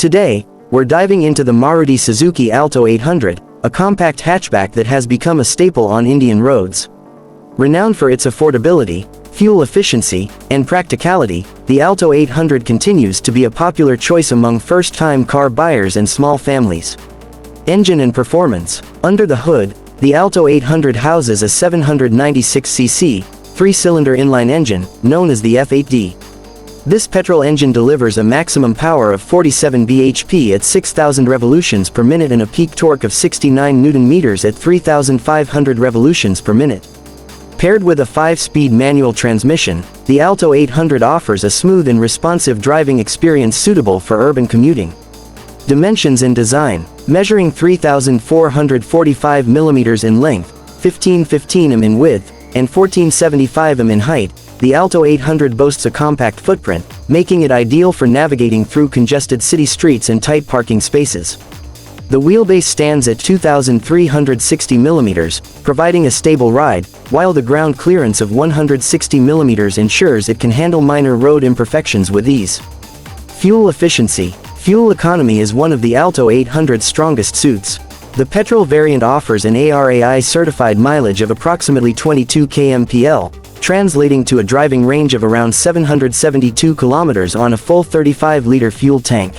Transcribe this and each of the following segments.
Today, we're diving into the Maruti Suzuki Alto 800, a compact hatchback that has become a staple on Indian roads. Renowned for its affordability, fuel efficiency, and practicality, the Alto 800 continues to be a popular choice among first-time car buyers and small families. Engine and performance. Under the hood, the Alto 800 houses a 796cc, 3-cylinder inline engine, known as the F8D. This petrol engine delivers a maximum power of 47 bhp at 6,000 revolutions per minute and a peak torque of 69 Nm at 3,500 revolutions per minute. Paired with a 5-speed manual transmission, the Alto 800 offers a smooth and responsive driving experience suitable for urban commuting. Dimensions and design. Measuring 3,445 mm in length, 1515 mm in width, and 1475 mm in height, the Alto 800 boasts a compact footprint, making it ideal for navigating through congested city streets and tight parking spaces. The wheelbase stands at 2,360 mm, providing a stable ride, while the ground clearance of 160 mm ensures it can handle minor road imperfections with ease. Fuel efficiency. Fuel economy is one of the Alto 800's strongest suits. The petrol variant offers an ARAI-certified mileage of approximately 22 kmpl, translating to a driving range of around 772 km on a full 35-liter fuel tank.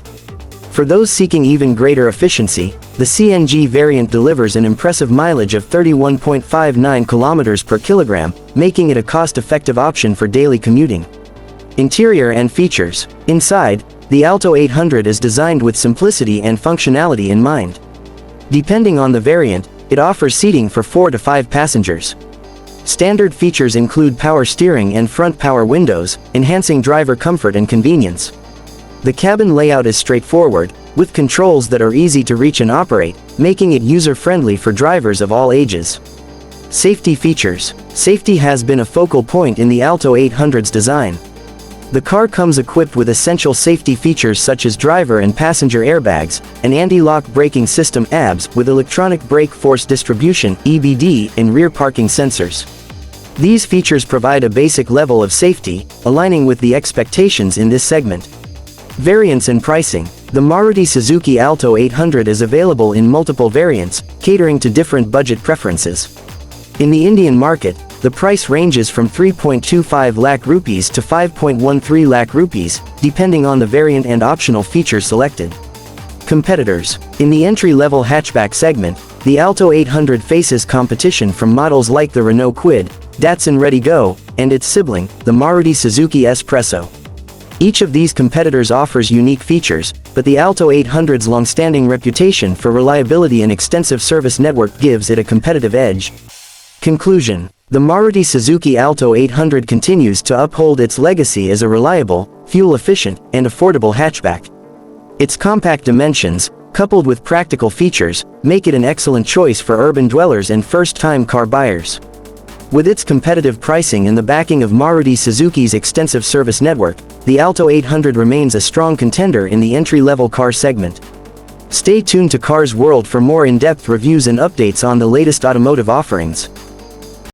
For those seeking even greater efficiency, the CNG variant delivers an impressive mileage of 31.59 km per kilogram, making it a cost-effective option for daily commuting. Interior and features. Inside, the Alto 800 is designed with simplicity and functionality in mind. Depending on the variant, it offers seating for 4 to 5 passengers. Standard features include power steering and front power windows, enhancing driver comfort and convenience. The cabin layout is straightforward, with controls that are easy to reach and operate, making it user-friendly for drivers of all ages. Safety features. Safety has been a focal point in the Alto 800's design. The car comes equipped with essential safety features such as driver and passenger airbags, an anti-lock braking system ABS with electronic brake force distribution EBD, and rear parking sensors. These features provide a basic level of safety, aligning with the expectations in this segment. Variants and pricing. The Maruti Suzuki Alto 800 is available in multiple variants, catering to different budget preferences. In the Indian market, the price ranges from 3.25 lakh rupees to 5.13 lakh rupees, depending on the variant and optional features selected. Competitors. In the entry-level hatchback segment, the Alto 800 faces competition from models like the Renault Kwid, Datsun Redigo, and its sibling, the Maruti Suzuki Espresso. Each of these competitors offers unique features, but the Alto 800's long-standing reputation for reliability and extensive service network gives it a competitive edge. Conclusion. The Maruti Suzuki Alto 800 continues to uphold its legacy as a reliable, fuel-efficient, and affordable hatchback. Its compact dimensions, coupled with practical features, make it an excellent choice for urban dwellers and first-time car buyers. With its competitive pricing and the backing of Maruti Suzuki's extensive service network, the Alto 800 remains a strong contender in the entry-level car segment. Stay tuned to Cars World for more in-depth reviews and updates on the latest automotive offerings.